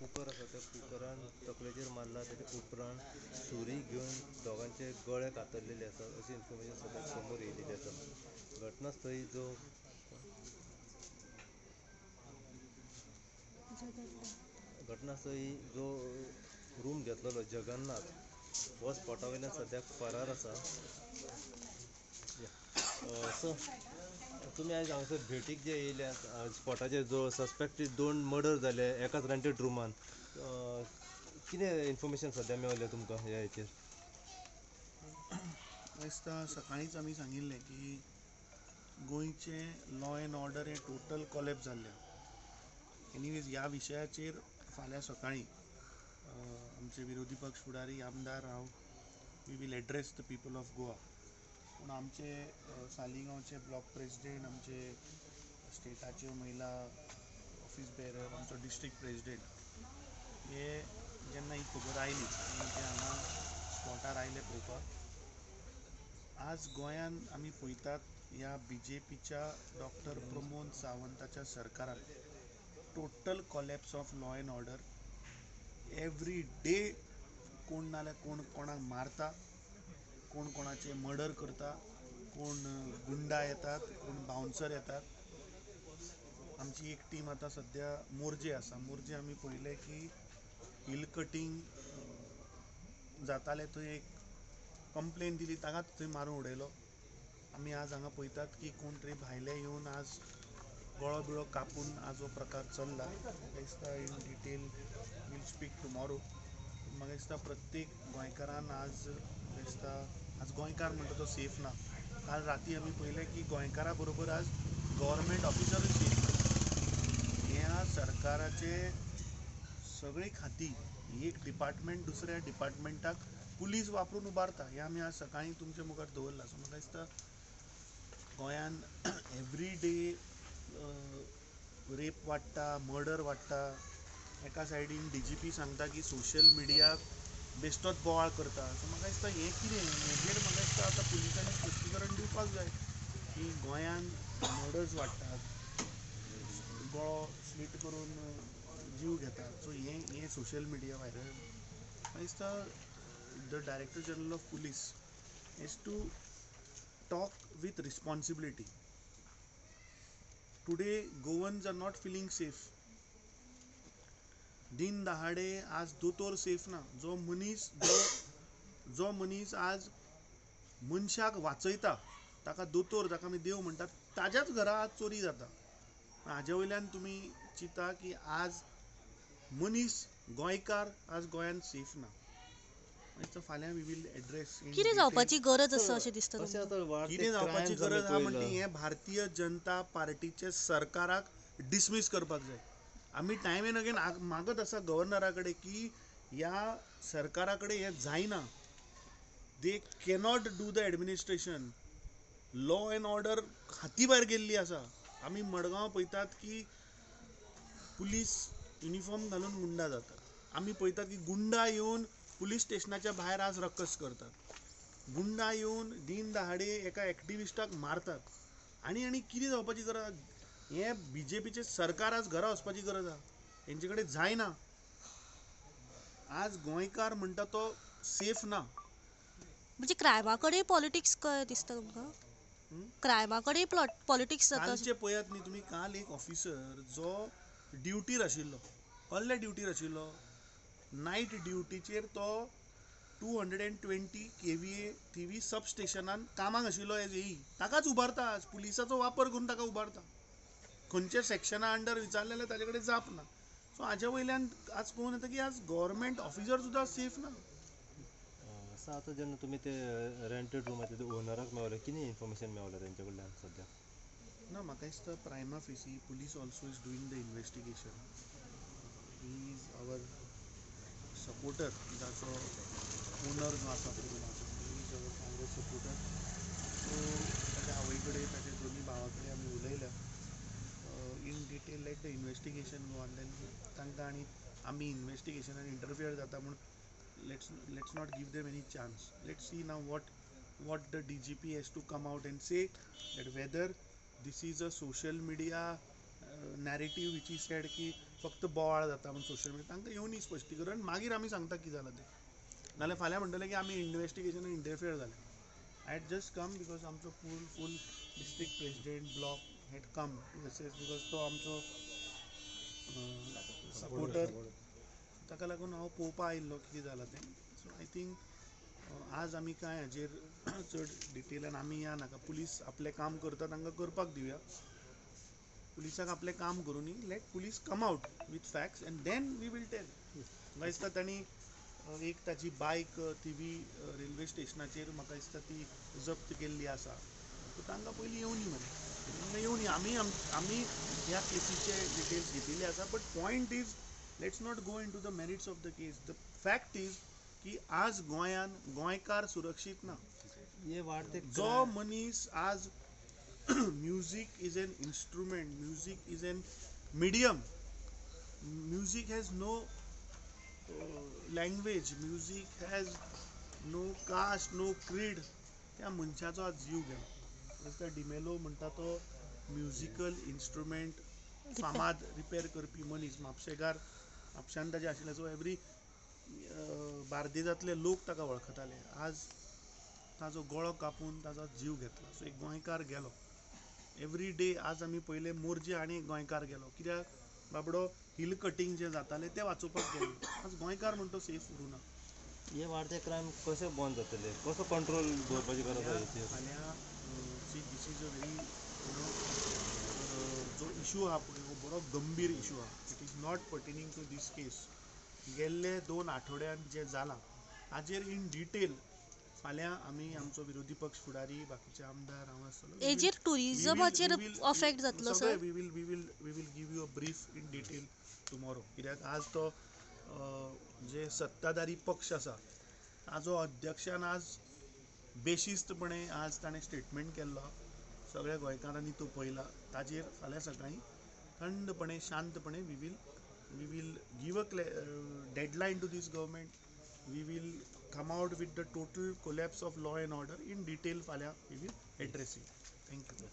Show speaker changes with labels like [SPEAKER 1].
[SPEAKER 1] Cooker आसा त्या कुकरान तकलेचेर मारला. तेच्या उपरांत सुरी घेवन दोगांचे गळे कातरलेले आसात अशी इन्फॉर्मेशन सद्या समोर येयलेली आसा. घटनास्थळी जो रूम घेतलेलो जगन्नाथ हो स्पॉटा वयल्यान सद्याक फरार आसा. सो तुमी आयज हांगासर भेटीक जे येयल्यात स्पॉटाचेर जो सस्पेक्टेड 2 मर्डर जाले एकाच रेंटेड रुमान, कितें इन्फॉर्मेशन सद्या मेवलें तुमकां ह्या हेचेर?
[SPEAKER 2] दिसता सकाळींच आमी सांगिल्लें की गोंयचें लॉ एंड ऑर्डर हें टोटल कॉलेप्स जाल्लें. एनीवेज ह्या विशयाचेर फाल्यां सकाळीं आमचे विरोधी पक्ष फुडारी आमदार we will address the people of Goa. पूण आमचे सालिगांवचे ब्लॉक प्रेसिडेंट, आमचे स्टेटाच्यो महिला ऑफिस बेरर, आमचो डिस्ट्रिक्ट प्रेसिडेंट हे जेन्ना ही खबर आयली ते हांगा स्पॉटार आयले पळोवपाक. आज गोंयान आमी पळयतात ह्या BJPच्या डॉक्टर प्रमोद सावंताच्या सरकारान total collapse of law and order. Every day कोण नाल्यार कोण कोणाक मारता, कोण कोणाचे मर्डर करता, कोण गुंडा येतात, कोण बाउन्सर येतात. आमची एक टीम आतां सद्या मोर्जे आसा. मोर्जे आमी पळयलें की हिल कटींग जातालें, थंय एक कंप्लेन दिली, ताकाच थंय मारून उडयलो. आमी आज हांगा पळयतात की कोण तरी भायले येवन आज गळो बिळो कापून आज हो प्रकार चल्ला. म्हाका दिसता in detail will speak tomorrow. म्हाका दिसता प्रत्येक गोंयकारान आज दिसता आज गोंयकार म्हणटा तो सेफ ना. काल राती आमी पळयलें की गोंयकारा बरोबर आज गव्हर्मेंट ऑफिसरूय सेफ ना. ह्या सरकाराचे सगळी खाती एक डिपार्टमेंट दुसऱ्या डिपार्टमेंटाक पुलीस वापरून उबारता. हे आमी आज सकाळीं तुमच्या मुखार दवरला. सो म्हाका दिसता गोंयान एवरी डे रेप वाडटा, मर्डर वाडटा. एका सायडीन DGP सांगता की सोशल मिडियाक बेश्टोच बोवाळ करता. सो म्हाका दिसता हें कितें हेजेर म्हाका दिसता आतां पुलिसांनी स्पश्टीकरण दिवपाक जाय की गोंयान मर्डर्स वाडटात, गळो स्लीट करून जीव घेतात. सो हें सोशल मिडिया व्हायरल. म्हाका दिसता the director general of police has to talk with responsibility. Today Goans are not feeling safe. दिन दहाडे आज दोतोर सेफ ना. जो मनीस आज मनशाक वाचयता, ताका दोतोर, ताका आमी देव म्हणटात, ताज्याच घरा आज चोरी जाता. हाजे वयल्यान तुमी चिंता की आज मनीस गोंयकार आज गोंयान सेफ ना. फाल्यां वी वील एड्रेस
[SPEAKER 3] कितें जावपाची गरज आसा अशें दिसता तुमकां?
[SPEAKER 2] कितें जावपाची गरज आहा म्हणजे हें भारतीय जनता पार्टीचे सरकाराक डिसमीस करपाक जाय. आमी टायम एंड अगेन मागत आसा गव्हर्नरा कडेन की ह्या सरकारा कडेन हें जायना. दे cannot do the administration. Law and order हाती भायर गेल्ली आसा. आमी मडगांव पळयतात की पुलीस युनिफॉर्म घालून गुंडा जातात. आमी पळयतात की गुंडा येवन पुलीस स्टेशनाच्या भायर आज रक्कस करतात. गुंडा येवन दिन दहाडे एका एक्टिविस्टाक मारतात. आनी कितें जावपाची गरज? हें BJPचें सरकार आज घरा वचपाची गरज आहा. हेंचे कडेन जायना. आज गोंयकार म्हणटा तो सेफ ना.
[SPEAKER 3] म्हणजे क्रायमा कडेन पॉलिटिक्स दिसता तुमकां? क्रायमा कडेन पॉलिटिक्स जाता?
[SPEAKER 2] कालचे पळयात न्ही तुमी. काल एक ऑफिसर जो ड्युटीर आशिल्लो, कसले ड्युटीर आशिल्लो? नायट ड्युटीचेर तो 220 kVA TV सब स्टेशनान कामाक आशिल्लो एज AE. ताकाच उबारता आज. पुलिसाचो वापर करून ताका उबारता. खंयच्या सेक्शना अंडर विचारलें जाल्यार ताजे कडेन जाप ना. सो हाजे वयल्यान आज कोण येता की आज गव्हर्मेंट ऑफिसर सुद्दां सेफ ना.
[SPEAKER 1] आतां जेन्ना तुमी ते रेंटेड रुमाचे ओनराक मेवले, कितें इन्फॉर्मेशन मेवलें तेंचे कडल्यान सद्या?
[SPEAKER 2] ना, म्हाका दिसता prima facie police also is doing the investigation. He is our supporter, जाचो ओनर जो आसा रुमाचो, he is our Congress supporter. So ताच्या आवय कडेन, ताच्या दोनी भावा कडेन आमी उलयल्या. In detail let the investigation go on. Then तांकां आनी आमी इन्वेस्टिगेशनान इंटरफियर जाता म्हूण let's not give them any chance. Let's see now what the DGP has to come out and say, that whether this is a social media narrative which he said ki फक्त बोवाळ जाता म्हणून social media तांकां येवनी स्पश्टीकरण मागीर आमी सांगता कितें जालां तें नाल्यार फाल्यां म्हणटले की आमी इन्व्हेस्टिगेशन इंटरफियर जाले I had just come because आमचो full district president block had come because तो आमचो सपोर्टर ताका लागून हांव पळोवपा आयिल्लो कितें जालां तें सो आय थिंक आज आमी कांय हाजेर चड डिटेलान आमी या नाका पुलीस आपलें काम करता तांकां करपाक दिवया पुलिसाक आपलें काम करूं न्ही let police come out with facts and then we will tell म्हाका दिसता तांणी एक ताची बायक थिवी रेल्वे स्टेशनाचेर म्हाका दिसता ती जप्त केल्ली आसा सो तांकां पयलीं येवनी तांकां येवनी आमी ह्या केसीचे डिटेल्स घेतिल्ले आसा but point is let's not go into the merits of the case the fact is की आज गोंयान गोंयकार सुरक्षीत ना
[SPEAKER 1] हे वाढते
[SPEAKER 2] जो मनीस आज music is an instrument music is an medium music has no language music has no caste no creed त्या मनशाचो आज जीव गेलो जसं डिमेलो म्हणटा तो म्युझिकल इन्स्ट्रुमेंट फामाद रिपेर करपी मनीस म्हापशान ताजे आशिल्ले सो एवरी बार्देजांतले लोक ताका वळखताले आज ताजो गळो कापून ताजो जीव घेतला सो एक गोंयकार गेलो एवरी डे आज आमी पयले मोरजे आनी एक गोंयकार गेलो कित्याक बाबडो हिल कटींग जे जाताले ते वाचोवपाक गेले आज गोंयकार म्हणटा तो सेफ उरूना
[SPEAKER 1] हे वाढते क्रायम कसे बंद जातले कसो कंट्रोल दवरपाची गरज आहे
[SPEAKER 2] फाल्यां दीस इज अ व्हेरी जो इशू आहा पळय हो बरो गंभीर इशू आहा it is not pertaining to this case गेल्ले 2 आठवड्यान जे जालां हाजेर इन डिटेल फाल्यां आमी आमचो विरोधी पक्ष फुडारी बाकीचे आमदार हांव आसतलो
[SPEAKER 3] हेजेर टुरिजमाचेर अफेक्ट जातलो sir
[SPEAKER 2] we will give you a brief in detail tomorrow कित्याक आज तो जे सत्ताधारी पक्ष आसा ताजो अध्यक्षान आज बेशिस्तपणे आज ताणें स्टेटमेंट केल्लो सगळ्या गोंयकारांनी तो पळयला ताजेर फाल्यां सकाळीं थंडपणे शांतपणे we will give a deadline to this government we will come out with the total collapse of law and order in detail फाल्यां we will address it. Thank you.